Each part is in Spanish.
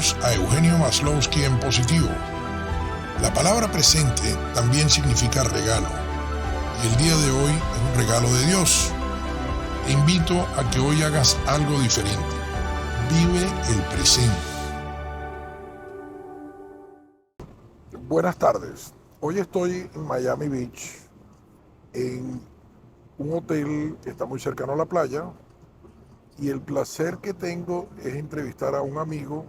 Bienvenidos a Eugenio Maslowski en positivo. La palabra presente también significa regalo, y el día de hoy es un regalo de Dios. Te invito a que hoy hagas algo diferente. Vive el presente. Buenas tardes. Hoy estoy en Miami Beach, en un hotel que está muy cercano a la playa, y el placer que tengo es entrevistar a un amigo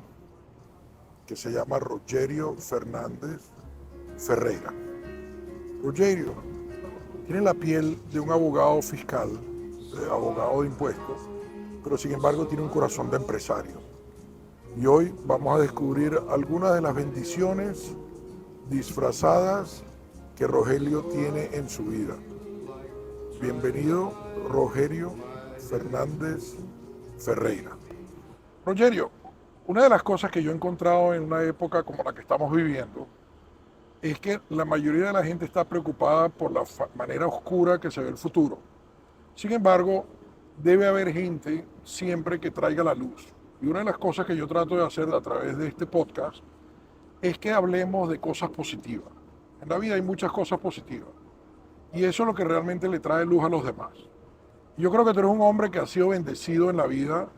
que se llama Rogerio Fernández Ferreira. Rogerio tiene la piel de un abogado fiscal, de abogado de impuestos, pero sin embargo tiene un corazón de empresario. Y hoy vamos a descubrir algunas de las bendiciones disfrazadas que Rogerio tiene en su vida. Bienvenido, Rogerio Fernández Ferreira. Rogerio, una de las cosas que yo he encontrado en una época como la que estamos viviendo es que la mayoría de la gente está preocupada por la manera oscura que se ve el futuro. Sin embargo, debe haber gente siempre que traiga la luz. Y una de las cosas que yo trato de hacer a través de este podcast es que hablemos de cosas positivas. En la vida hay muchas cosas positivas. Y eso es lo que realmente le trae luz a los demás. Yo creo que tú eres un hombre que ha sido bendecido en la vida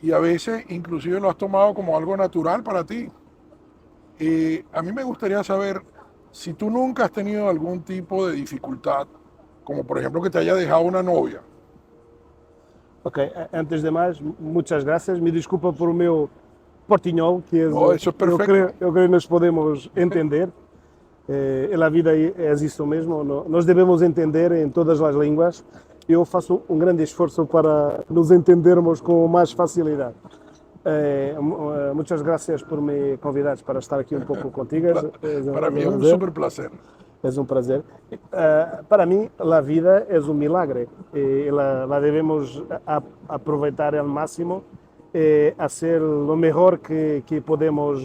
y a veces inclusive lo has tomado como algo natural para ti. A mí me gustaría saber si tú nunca has tenido algún tipo de dificultad, como por ejemplo que te haya dejado una novia. Ok, antes de mais, muitas graças. Me desculpa por o meu portinhol, que é, No, eso es perfecto. eu creio que nos podemos entender. Na vida é isso mesmo, nós devemos entender em todas as línguas. Eu faço um grande esforço para nos entendermos com mais facilidade. Muchas gracias por me convidares para estar aqui um pouco contigo. Para mí es un súper placer. Es un placer. Para mí, la vida es un milagre. La debemos aprovechar al máximo, hacer lo mejor que podemos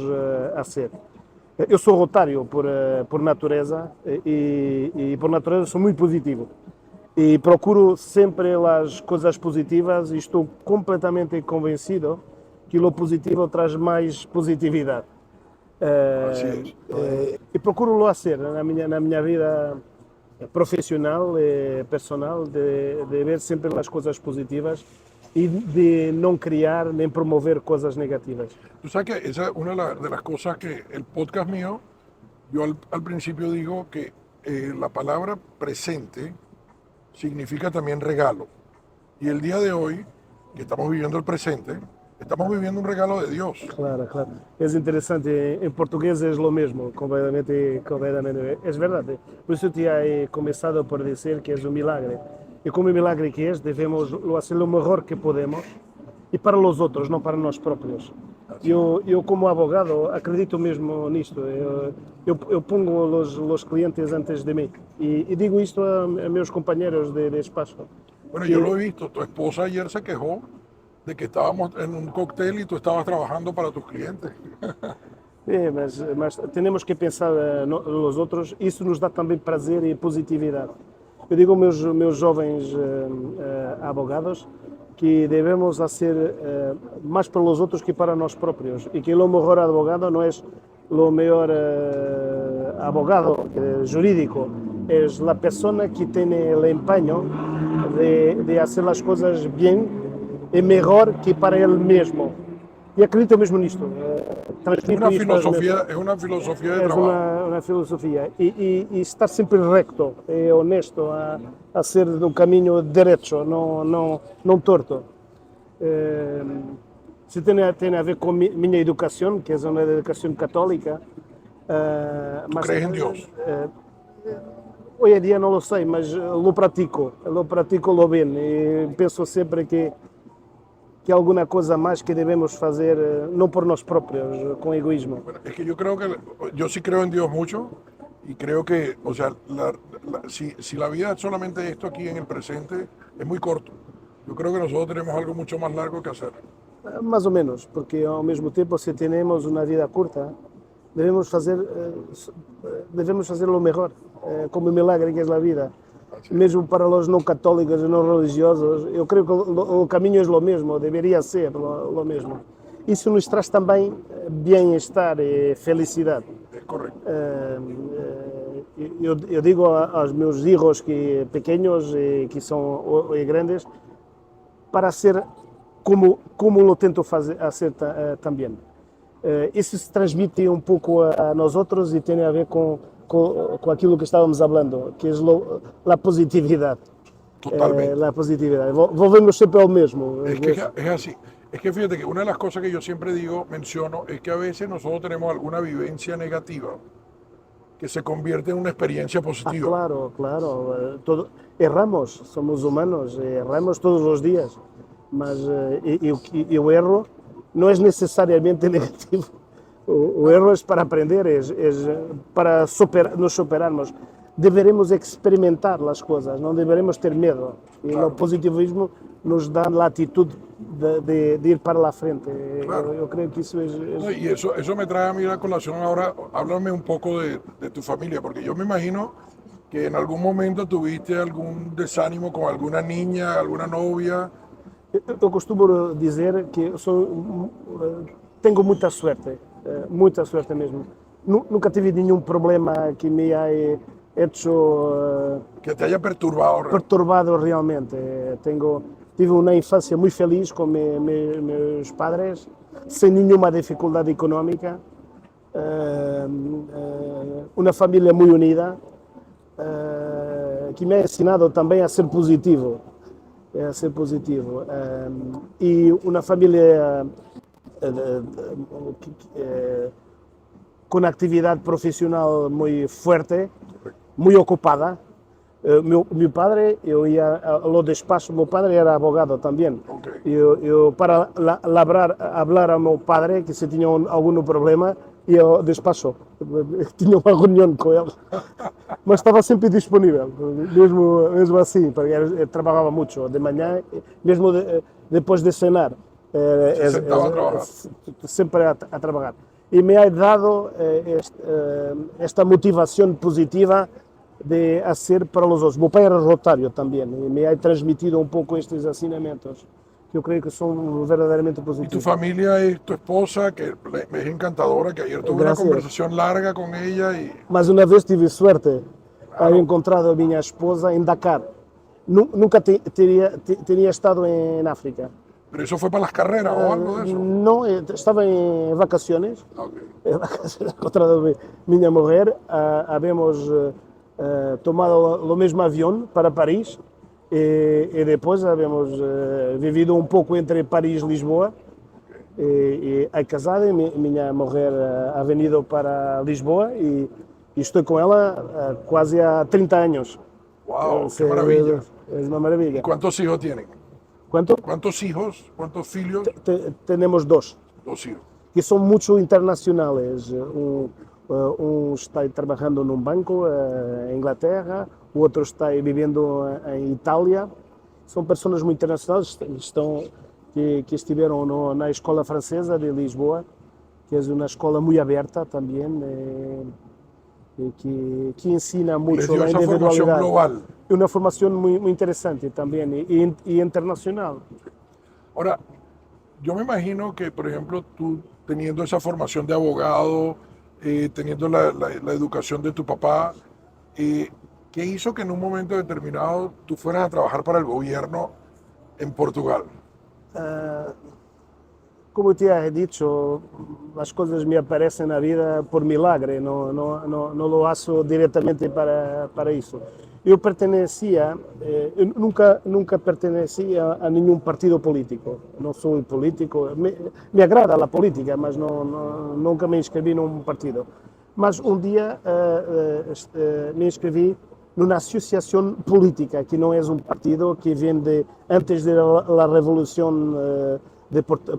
hacer. Eu sou rotário por natureza e por natureza sou muito positivo. E procuro sempre as coisas positivas e estou completamente convencido que o positivo traz mais positividade. E procuro-lo fazer na minha vida profissional e personal, de ver sempre as coisas positivas y de no crear ni promover cosas negativas. Tú sabes que esa es una de las cosas que el podcast mío, yo al principio digo que la palabra presente significa también regalo. Y el día de hoy, que estamos viviendo el presente, estamos viviendo un regalo de Dios. Claro, claro. Es interesante. En portugués es lo mismo, completamente. Es verdad. Por eso te he comenzado por decir que es un milagre. Y como el milagre que es, debemos hacer lo mejor que podemos y para los otros, no para nós próprios. Eu como abogado, acredito mesmo nisto. Eu pongo los clientes antes de mí. Y digo esto a meus companheiros de espacio. Bueno, yo lo he visto. Tu esposa ayer se quejó de que estábamos en un cóctel y tú estabas trabajando para tus clientes. Mas temos que pensar nos outros. Isso nos dá também prazer e positividade. Eu digo aos meus jovens abogados que devemos fazer mais para os outros que para nós próprios e que o melhor advogado não é o melhor abogado jurídico, é a pessoa que tem o empenho de fazer as coisas bem e melhor que para ele mesmo. E acredito mesmo nisto. Es una filosofía de trabajo. Una filosofía. Y estar siempre recto y honesto a hacer un camino derecho, no torto. Se tiene a ver con mi educación, que es una educación católica. ¿Tú crees en Dios? Hoy en día no lo sé, mas lo practico lo bien. Y pienso siempre que alguma coisa mais que devemos fazer, não por nós próprios, com egoísmo. Bueno, es que yo creo que, yo sí creo en Dios mucho y creo que, o sea, si la vida es solamente esto aquí en el presente, es muy corto. Yo creo que nosotros tenemos algo mucho más largo que hacer. Mais ou menos, porque ao mesmo tempo, se temos uma vida curta, devemos fazer o melhor, como o milagre que é a vida. Mesmo para os não católicos e não religiosos, eu creio que o caminho é o mesmo, deveria ser o mesmo. Isso nos traz também bem-estar e felicidade. Es correcto. Eu digo aos meus filhos que pequenos e que são grandes para ser como eu tento fazer também. Isso se transmite um pouco a nós outros e tem a ver com aquilo que estávamos falando, que é a positividade. Totalmente. La positividad. Volvemos siempre al mismo. Es así. Es que fíjate que una de las cosas que yo siempre digo, menciono, es que a veces nosotros tenemos alguna vivencia negativa que se convierte en una experiencia positiva. Claro, claro. Erramos, somos humanos, erramos todos los días. Mas y el error no es necesariamente negativo. O erro es para aprender, es para nos superarmos. Deveremos experimentar as coisas, não deveremos ter medo. E claro. O positivismo nos dá a atitude de ir para la frente. Claro. Eu creio que isso é... Y eso me trae a mí la colación ahora. Háblame un poco de tu familia, porque yo me imagino que en algún momento tuviste algún desánimo con alguna niña, alguna novia. Eu costumo dizer que tenho muita suerte mesmo. Nunca tive nenhum problema que me haya hecho que te haya perturbado realmente. Tive uma infância muito feliz com meus padres, sem nenhuma dificuldade económica, uma família muito unida, que me ha ensinado também a ser positivo, e uma família com atividade profissional muito forte, muy ocupada. Mi padre, yo ia a lo despacho, mi padre era abogado también. Okay. Yo para hablar a mi padre, que se tenía algún problema, yo despacho, tinha uma reunião com ele, mas estava sempre disponível, mesmo assim, porque ele trabalhava muito de manhã, mesmo depois de cenar, sempre a trabalhar. E me ha dado esta motivação positiva de ser para os outros. Meu pai era rotário também e me ha transmitido um pouco estes ensinamentos que eu creio que são verdadeiramente positivos. E tu família é tu esposa, que é encantadora, que ayer tuve uma conversação larga com ela. Mas uma vez tive sorte de encontrar a minha esposa em Dakar. Nunca teria estado em África. ¿Pero eso fue para las carreras o algo de eso? No, estaba en vacaciones. Okay. Encontrado mi mujer, habíamos tomado lo mismo avión para París y después habíamos vivido un poco entre París y Lisboa. Y he casado y mi mujer ha venido para Lisboa y estoy con ella casi a 30 años. ¡Wow! ¡Qué maravilla! Es una maravilla. ¿Y cuántos hijos tienen? ¿Cuántos hijos? ¿Cuántos filhos? Tenemos dos. Dos hijos. Que são muito internacionais. Está trabalhando num banco em Inglaterra, o outro está vivendo em Itália. São pessoas muito internacionais que estiveram na escola francesa de Lisboa, que é uma escola muito aberta também, que ensina muito a individualidade. É uma formação muito interessante também e internacional. Ahora, yo me imagino que, por ejemplo, tú teniendo esa formación de abogado, teniendo la educación de tu papá, ¿qué hizo que en un momento determinado tú fueras a trabajar para el gobierno en Portugal? Como te he dicho, as coisas me aparecem na vida por milagre, não lo faço diretamente para isso. Eu nunca pertenecia a nenhum partido político, não sou político, me agrada a política, mas nunca me inscrevi num partido. Mas um dia me inscrevi numa associação política, que não é um partido, que vem antes da Revolução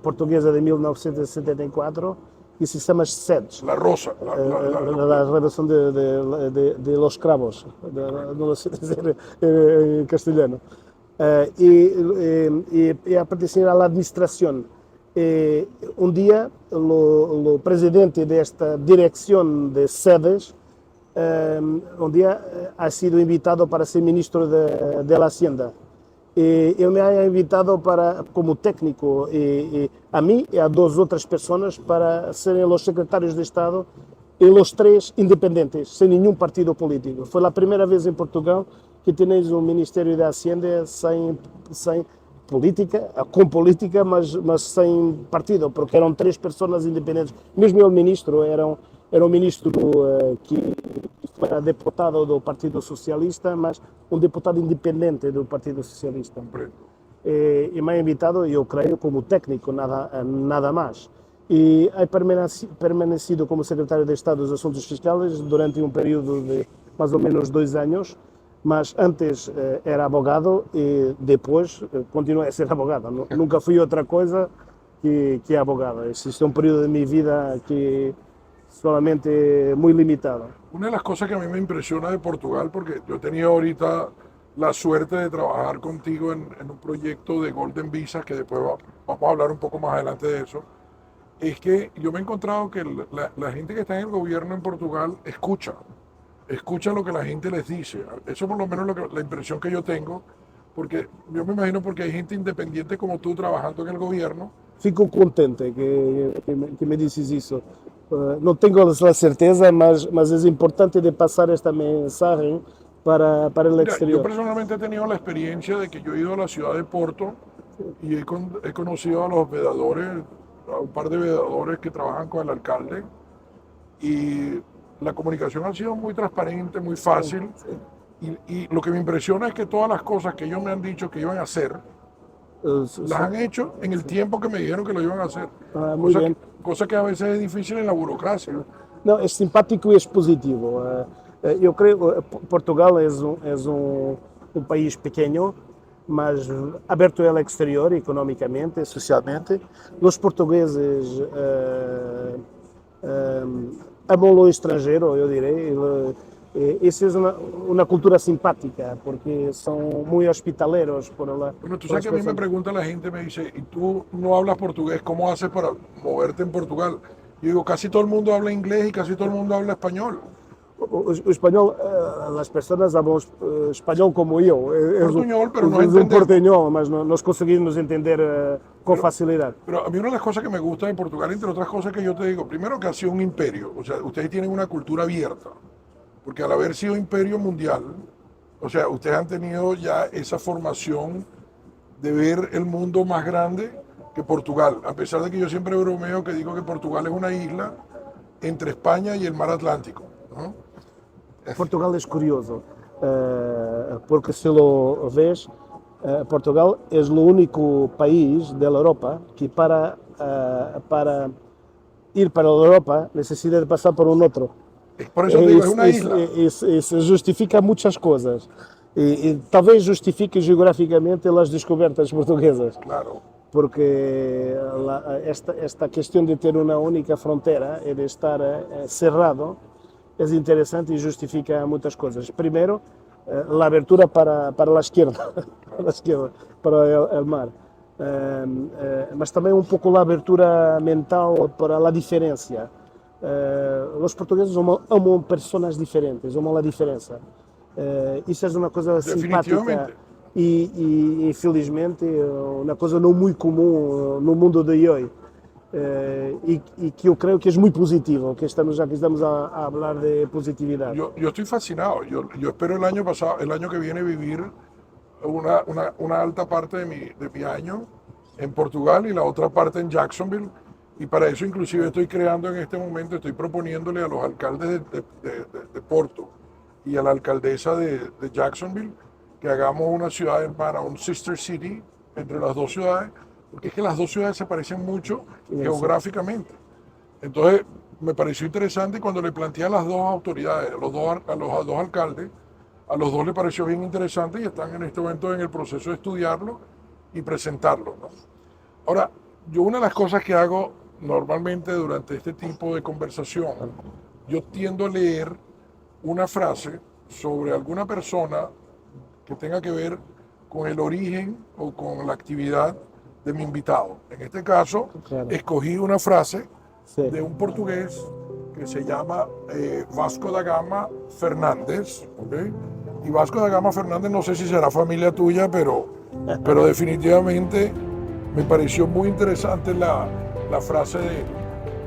Portuguesa de 1974, que se chama SEDES. La Rosa. La Revolución de los Cravos, no lo sé decir en castellano. Y pertenecía a la administración. Un día, el presidente de esta dirección de SEDES, un día ha sido invitado para ser ministro de la Hacienda. Ele me ha invitado para, como técnico, a mim e a duas outras pessoas para serem os secretários de Estado e os três independentes, sem nenhum partido político. Foi a primeira vez em Portugal que tenéis um Ministério da Hacienda sem política, com política, mas sem partido, porque eram três pessoas independentes. Mesmo o ministro era um ministro que era deputado do Partido Socialista, mas um deputado independente do Partido Socialista. E me ha invitado, eu creio, como técnico, nada mais. E he permanecido como secretário de Estado dos Assuntos Fiscais durante um período de mais ou menos 2 anos, mas antes era abogado e depois continuei a ser abogado. Nunca fui outra coisa que abogado. Este é um período de minha vida que solamente muy limitado. Una de las cosas que a mí me impresiona de Portugal, porque yo he tenido ahorita la suerte de trabajar contigo en un proyecto de Golden Visa, que después vamos a hablar un poco más adelante de eso, es que yo me he encontrado que la gente que está en el gobierno en Portugal escucha lo que la gente les dice. Eso por lo menos la impresión que yo tengo, porque yo me imagino porque hay gente independiente como tú trabajando en el gobierno. Fico contente que me dices isso. Não tenho a certeza, mas é importante de passar esta mensagem para o Mira, yo exterior. personalmente he tenido la experiencia de que yo he ido a la ciudad de Porto y he conocido a los vedadores, a un par de vedadores que trabajan con el alcalde, y la comunicación ha sido muy transparente, muy fácil, y lo que me impresiona es que todas las cosas que ellos me han dicho que iban a hacer, las han hecho en el tiempo que me dijeron que lo iban a hacer. Muy bien. Cosa que a veces es difícil en la burocracia. Não, é simpático e é positivo. Eu creio que Portugal é um país pequeno, mas aberto ao exterior, economicamente, socialmente. Os portugueses amam o estrangeiro, eu direi. Essa é uma cultura simpática, porque são muito hospitaleros por lá. Bueno, tú sabes que a mí me pregunta la gente, me dice, ¿y tú no hablas portugués? ¿Cómo haces para moverte en Portugal? Yo digo, casi todo el mundo habla inglés y casi todo el mundo habla español. O espanhol, as pessoas falam espanhol como eu. Portuñol, pero no um entendemos. porteñol, mas nós conseguimos entender com facilidade. Pero a mí una de las cosas que me gusta de Portugal, entre otras cosas que yo te digo, primero que ha sido un imperio, o sea, ustedes tienen una cultura abierta, porque al haber sido imperio mundial, o sea, ustedes han tenido ya esa formación de ver el mundo más grande que Portugal, a pesar de que yo siempre bromeo que digo que Portugal es una isla entre España y el mar Atlántico, ¿no? Portugal é curioso, porque se lo ves, Portugal é o único país da Europa que para ir para a Europa necessita de passar por um outro. Por eso te digo, es una isla. Isso justifica muitas coisas. E talvez justifique geograficamente as descobertas portuguesas. Claro. Porque esta questão de ter uma única fronteira e de estar cerrado é interessante e justifica muitas coisas. Primeiro, a abertura para a esquerda, para o mar. Mas também um pouco a abertura mental para a diferença. Os portugueses amam pessoas diferentes, amam a diferença. Isso é uma coisa simpática e infelizmente uma coisa não muito comum no mundo de hoje. Y que yo creo que es muy positivo, que estamos a hablar de positividad. Yo estoy fascinado. Yo espero el año que viene vivir una alta parte de mi año en Portugal y la otra parte en Jacksonville. Y para eso inclusive estoy creando en este momento, estoy proponiéndole a los alcaldes de Porto y a la alcaldesa de Jacksonville que hagamos una ciudad hermana, un sister city entre las dos ciudades, porque es que las dos ciudades se parecen mucho geográficamente. Entonces, me pareció interesante cuando le planteé a las dos autoridades, a los dos alcaldes, a los dos les pareció bien interesante y están en este momento en el proceso de estudiarlo y presentarlo, ¿no? Ahora, yo una de las cosas que hago normalmente durante este tipo de conversación, yo tiendo a leer una frase sobre alguna persona que tenga que ver con el origen o con la actividad de mi invitado. En este caso, Claro. escogí una frase Sí. de un portugués que se llama Vasco da Gama Fernández, ¿ok? Y Vasco da Gama Fernández, no sé si será familia tuya, pero pero definitivamente me pareció muy interesante la frase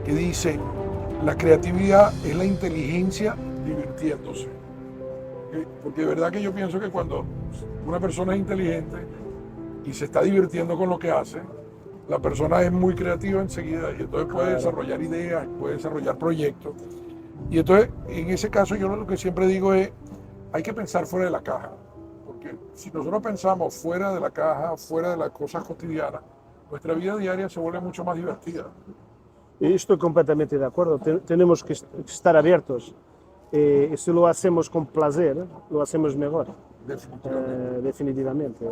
que dice, la creatividad es la inteligencia divirtiéndose. Porque de verdad que yo pienso que cuando una persona es inteligente y se está divirtiendo con lo que hace, la persona es muy creativa enseguida y entonces puede desarrollar ideas, puede desarrollar proyectos. Y entonces, en ese caso, yo lo que siempre digo es, hay que pensar fuera de la caja. Porque si nosotros pensamos fuera de la caja, fuera de las cosas cotidianas, nuestra vida diaria se vuelve mucho más divertida. Y estoy completamente de acuerdo. Tenemos que estar abiertos. Y si lo hacemos con placer, lo hacemos mejor. Definitivamente. Definitivamente.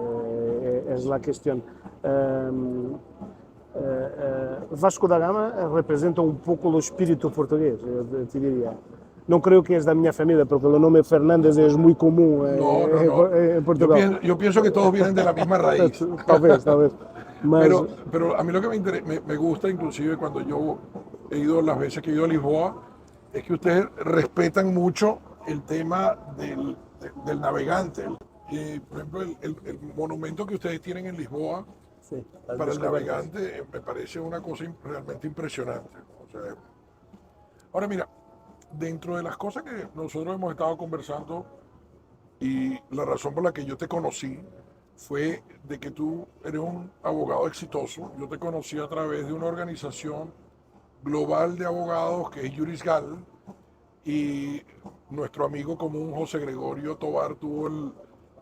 Es la cuestión. Vasco da Gama representa un poco el espíritu portugués, yo te diría. No creo que es de mi familia, porque el nombre Fernández es muy común No, no, no. en Portugal. Yo pienso que todos vienen de la misma raíz. Tal vez. Mas, Pero a mí lo que me gusta, inclusive cuando yo he ido las veces que he ido a Lisboa, es que ustedes respetan mucho el tema del navegante. Por ejemplo, el monumento que ustedes tienen en Lisboa sí, para el navegante me parece una cosa realmente impresionante. O sea, ahora mira, dentro de las cosas que nosotros hemos estado conversando y la razón por la que yo te conocí fue de que tú eres un abogado exitoso. Yo te conocí a través de una organización global de abogados que es Jurisgal y nuestro amigo común José Gregorio Tobar tuvo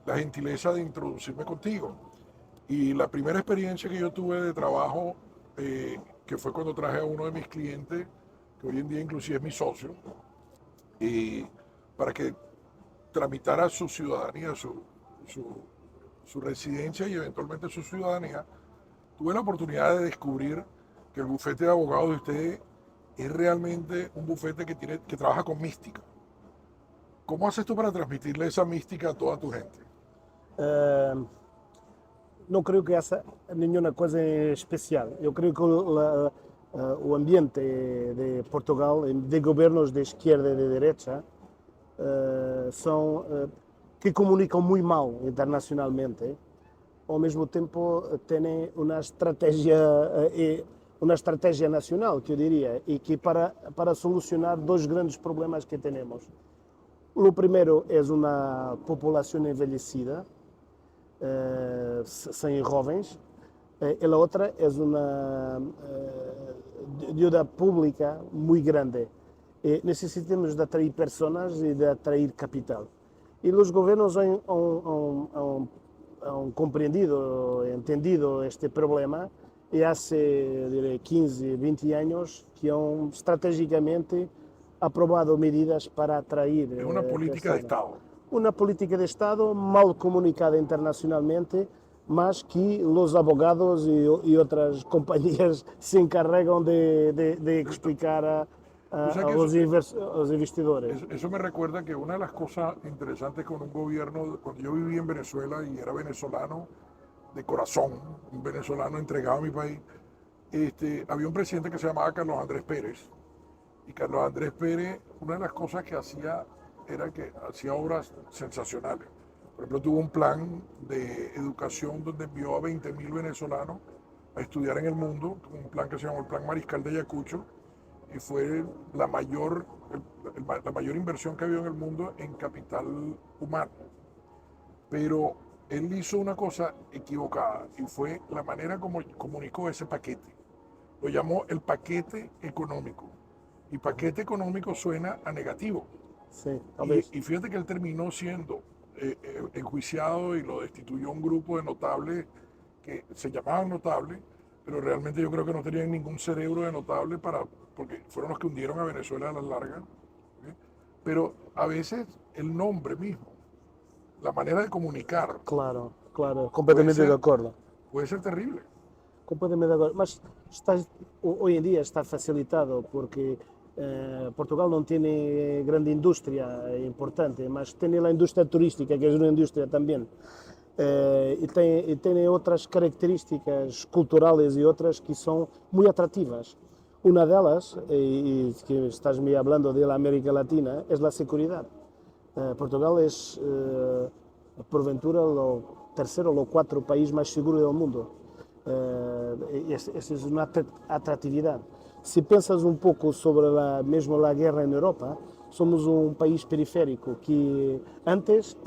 la gentileza de introducirme contigo. Y la primera experiencia que yo tuve de trabajo, que fue cuando traje a uno de mis clientes, que hoy en día inclusive es mi socio, y para que tramitara su ciudadanía, su residencia y eventualmente su ciudadanía, tuve la oportunidad de descubrir que el bufete de abogados de ustedes es realmente un bufete que trabaja con mística. ¿Cómo haces tú para transmitirle esa mística a toda tu gente? Não creio que essa nenhuma coisa especial. Eu creio que o ambiente de Portugal, de governos de esquerda e de direita, são que comunicam muito mal internacionalmente. Ao mesmo tempo, têm uma estratégia nacional, que eu diria, e que para solucionar dois grandes problemas que temos. O primeiro é uma população envelhecida, sem jovens, e a outra é uma dívida pública muito grande. E necessitamos de atrair pessoas e de atrair capital. E os governos han compreendido, entendido este problema e há 15, 20 anos que han estrategicamente aprobado medidas para atrair. Es una política de Estado. Uma política de Estado mal comunicada internacionalmente, mas que os abogados e outras companhias se encarregam de explicar a los investidores. Eso me recuerda que una de las cosas interesantes con un gobierno, cuando yo viví en Venezuela y era venezolano de corazón, un venezolano entregado a mi país, había un presidente que se llamaba Carlos Andrés Pérez. Y Carlos Andrés Pérez, una de las cosas que hacía era que hacía obras sensacionales. Por ejemplo, tuvo un plan de educación donde envió a 20.000 venezolanos a estudiar en el mundo, un plan que se llamó el Plan Mariscal de Ayacucho, y fue la mayor inversión que ha habido en el mundo en capital humano. Pero él hizo una cosa equivocada y fue la manera como comunicó ese paquete. Lo llamó el paquete económico. Y paquete económico suena a negativo. Sí, y fíjate que él terminó siendo enjuiciado y lo destituyó un grupo de notables que se llamaban notables, pero realmente yo creo que no tenían ningún cerebro de notable porque fueron los que hundieron a Venezuela a las largas. ¿Sí? Pero a veces el nombre mismo, la manera de comunicar. Claro, completamente de acuerdo. Puede ser terrible. Completamente de acuerdo. Mas hoy en día está facilitado porque Portugal não tem grande indústria importante, mas tem a indústria turística, que é uma indústria também. E tem outras características culturais e outras que são muito atrativas. Uma delas, e que estás falando da América Latina, é a segurança. Portugal é porventura, o terceiro ou quarto país mais seguro do mundo. Essa é uma atratividade. Se pensas um pouco sobre mesmo a guerra na Europa, somos um país periférico que antes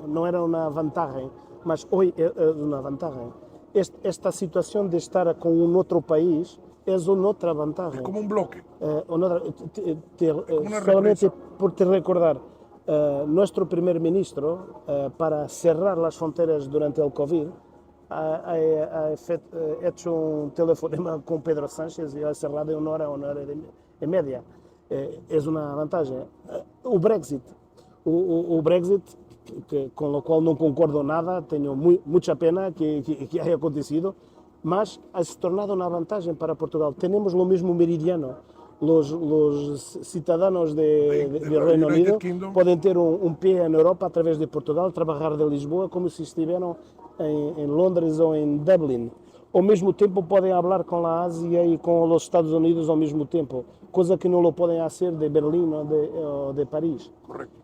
não era uma vantagem, mas hoje é uma vantagem. Esta situação de estar com um outro país é uma outra Es vantagem. como un bloque, como una Solamente represa. por te recordar, nuestro primer ministro, para cerrar las fronteras durante el COVID, ha hecho un telefonema con Pedro Sánchez y ha cerrado en una hora y media. É uma vantagem. O Brexit, o Brexit, com o qual não concordo nada, tenho muita pena que haya acontecido, mas ha se tornado uma vantagem para Portugal. Temos o mesmo meridiano. Los ciudadanos de De la Reino United Unido Kingdom. podem ter um pé na Europa através de Portugal, trabalhar de Lisboa como se estiveram em Londres ou em Dublin. Ao mesmo tempo podem falar com a Ásia e com os Estados Unidos ao mesmo tempo, coisa que não lo podem fazer de Berlim ou de Paris. Correcto.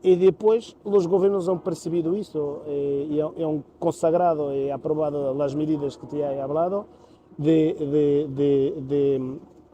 E depois os governos han percebido isso e han consagrado e aprovado as medidas que te he falado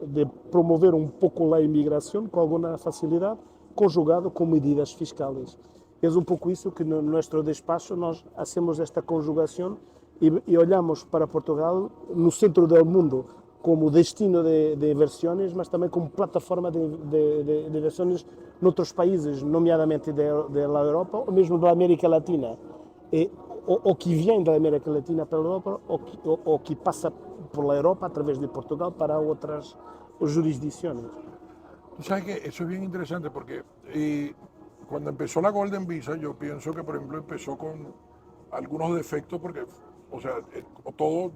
de promover um pouco a imigração com alguma facilidade, conjugado com medidas fiscais. É um pouco isso que no nosso despacho nós hacemos esta conjugação e olhamos para Portugal no centro do mundo como destino de versões, mas também como plataforma de versões noutros países, nomeadamente da Europa ou mesmo da América Latina. O que vem da América Latina para a Europa ou que passa por la Europa a través de Portugal para otras jurisdicciones. Tú sabes que eso es bien interesante porque cuando empezó la Golden Visa, yo pienso que, por ejemplo, empezó con algunos defectos porque, o sea, como todo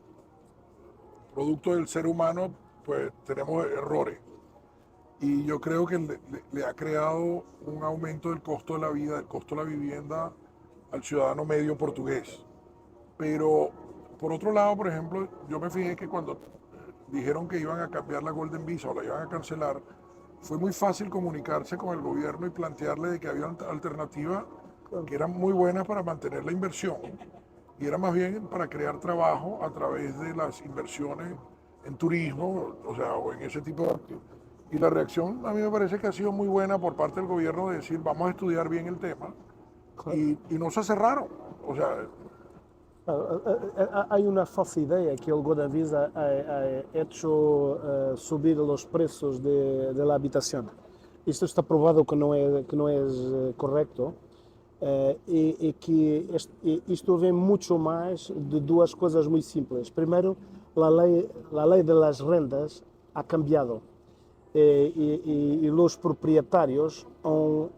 producto del ser humano, pues tenemos errores. Y yo creo que le ha creado un aumento del costo de la vida, del costo de la vivienda al ciudadano medio portugués. Pero, por otro lado, por ejemplo, yo me fijé que cuando dijeron que iban a cambiar la Golden Visa o la iban a cancelar, fue muy fácil comunicarse con el gobierno y plantearle de que había alternativas que eran muy buenas para mantener la inversión y era más bien para crear trabajo a través de las inversiones en turismo, o sea, o en ese tipo de actividades. Y la reacción a mí me parece que ha sido muy buena por parte del gobierno de decir vamos a estudiar bien el tema y no se cerraron. O sea, Hay una falsa idea que el Golden Visa ha hecho subir los precios de la habitación. Esto está probado que no es correcto e que isto vem muito mais de duas coisas muito simples. Primeiro, a lei de las rendas ha cambiado y los propietarios han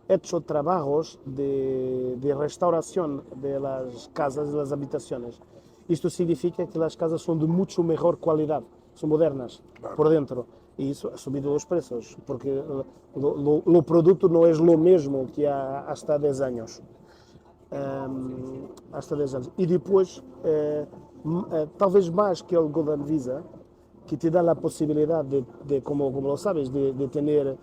hecho trabajos de restauración de las casas y las habitaciones. Esto significa que las casas son de mucho mejor calidad, son modernas Claro. por dentro. Y eso ha subido los precios, porque lo producto no es lo mismo que hasta 10 años. Hasta 10 anos. E depois, talvez mais que o Golden Visa, que te dá a possibilidade como lo sabes, de ter,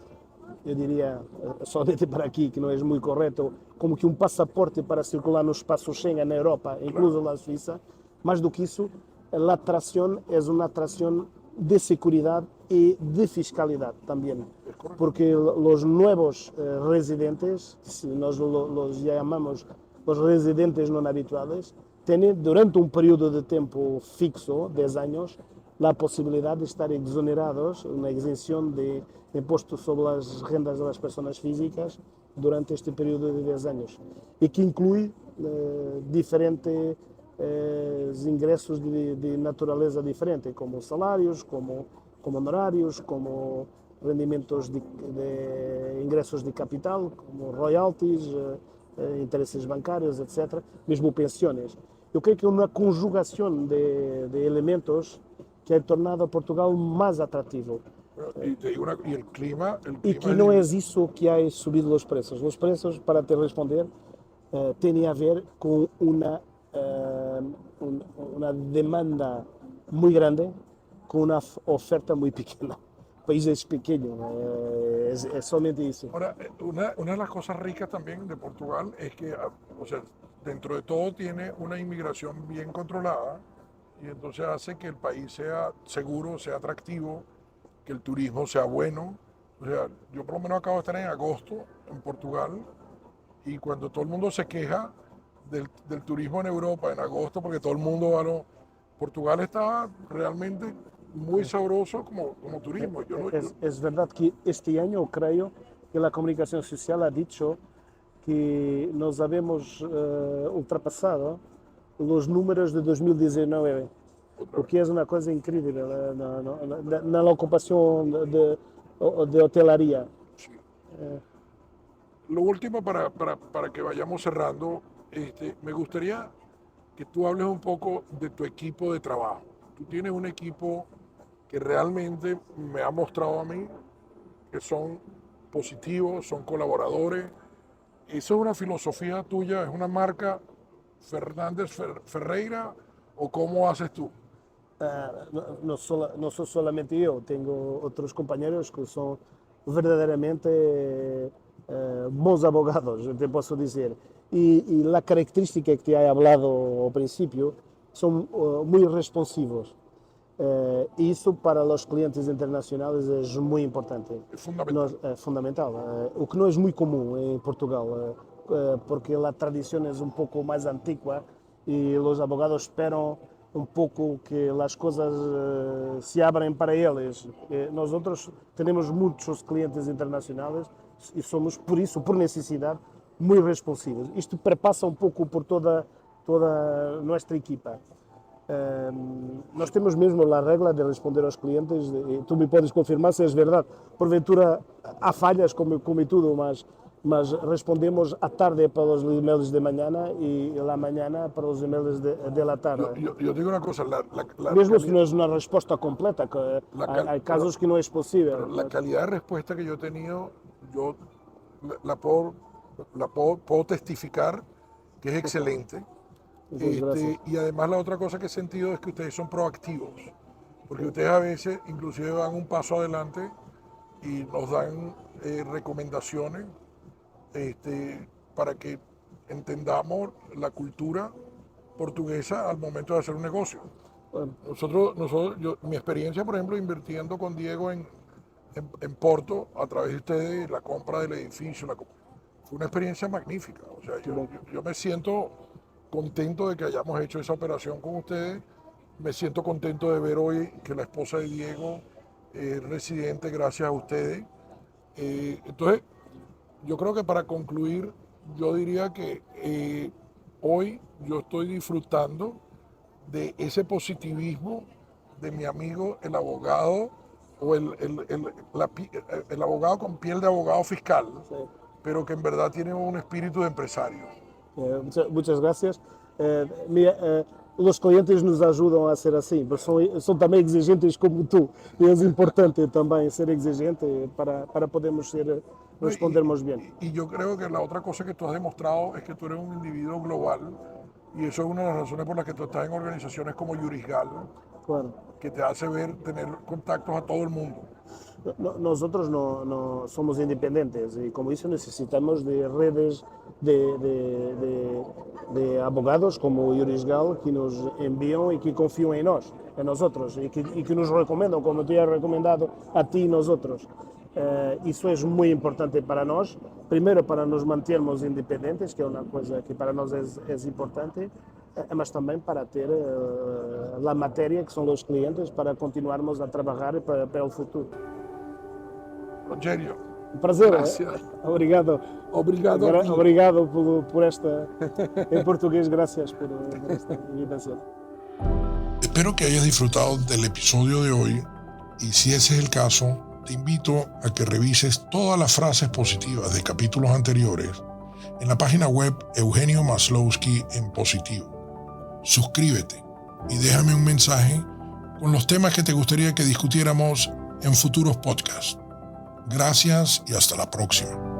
eu diria, somente para aqui, que não é muito correto, como que um passaporte para circular no espaço Schengen na Europa, incluso na Suíça. Mais do que isso, a atração é uma atração de seguridade e de fiscalidade também. Porque os novos residentes, se nós os chamamos os residentes não habituales, têm durante um período de tempo fixo, 10 anos, a possibilidade de estar exonerados, uma isenção de imposto sobre as rendas das pessoas físicas durante este período de 10 anos. E que inclui diferentes ingressos de natureza diferente, como salários, como honorários, como rendimentos de ingressos de capital, como royalties, interesses bancários, etc., mesmo pensões. Eu creio que é uma conjugação de elementos que ha tornado a Portugal mais atrativo. y te digo y el clima E que não é isso que ha subido os preços. Os preços, para te responder, têm a ver com uma demanda muito grande, com uma oferta muito pequena. país es pequeño, es solamente eso. Ahora, una de las cosas ricas también de Portugal es que, o sea, dentro de todo tiene una inmigración bien controlada y entonces hace que el país sea seguro, sea atractivo, que el turismo sea bueno. O sea, yo por lo menos acabo de estar en agosto en Portugal y cuando todo el mundo se queja del turismo en Europa en agosto, porque todo el mundo va a Portugal está realmente muy sabroso como turismo. Es verdad que este año creo que la comunicación social ha dicho que nos habemos ultrapassado os números de 2019, o que é uma coisa incrível na ocupação de hotelaria. Sí. Lo último para que vayamos cerrando, me gustaría que tú hables un poco de tu equipo de trabajo. Tú tienes un equipo que realmente me ha mostrado a mí que son positivos, son colaboradores. ¿Eso es una filosofía tuya? ¿Es una marca Fernández Ferreira o cómo haces tú? No sou solamente eu, tenho outros companheiros que são verdadeiramente bons abogados, te posso dizer. E a característica que te he hablado ao princípio são muito responsivos. Isso para os clientes internacionais é muito importante. Es fundamental. Fundamental. O que não é muito comum em Portugal, porque a tradição é um pouco mais antiga e os abogados esperam um pouco que as coisas se abrem para eles. Nós outros temos muitos clientes internacionais e somos, por isso, por necessidade, muito responsivos. Isto perpassa um pouco por toda a nossa equipa. Nós temos mesmo a regra de responder aos clientes, e tu me podes confirmar se é verdade. Porventura há falhas, como em tudo, mas respondemos à tarde para os e-mails de manhã e à manhã para os e-mails de la tarde. Yo digo una cosa, Mesmo se não é uma resposta completa, há casos que não é possível. la calidad de respuesta que yo he tenido, yo puedo testificar que es excelente. Y además la otra cosa que he sentido es que ustedes son proactivos, porque ustedes a veces inclusive van un paso adelante y nos dan recomendaciones para que entendamos la cultura portuguesa al momento de hacer un negocio. Mi experiencia, por ejemplo, invirtiendo con Diego en Porto, a través de ustedes, la compra del edificio, fue una experiencia magnífica. O sea, yo me siento contento de que hayamos hecho esa operación con ustedes. Me siento contento de ver hoy que la esposa de Diego es residente gracias a ustedes. Entonces, yo creo que para concluir, yo diría que hoy yo estoy disfrutando de ese positivismo de mi amigo, el abogado, o el abogado con piel de abogado fiscal, sí, pero que en verdad tiene un espíritu de empresario. Muchas gracias. Os clientes nos ajudam a ser assim, mas são também exigentes como tu. E é importante também ser exigente para podermos respondermos bien. Y yo creo que la otra cosa que tú has demostrado es que tú eres un individuo global y eso es una de las razones por las que tú estás en organizaciones como Jurisgal, claro, que te hace tener contactos a todo el mundo. Nosotros no somos independientes y como eso necesitamos de redes de abogados como Jurisgal que nos envían y que confían en nosotros y que nos recomiendan, como tú has recomendado a ti y nosotros. Isso é muito importante para nós, primeiro para nos mantermos independentes, que é uma coisa que para nós é importante, mas também para ter a matéria, que são os clientes, para continuarmos a trabalhar para o futuro. Rogério, um prazer. Gracias. Obrigado. Obrigado por esta, en portugués, gracias por esta invitación. Espero que hayas disfrutado del episodio de hoy y si ese es el caso, te invito a que revises todas las frases positivas de capítulos anteriores en la página web Eugenio Maslowski en Positivo. Suscríbete y déjame un mensaje con los temas que te gustaría que discutiéramos en futuros podcasts. Gracias y hasta la próxima.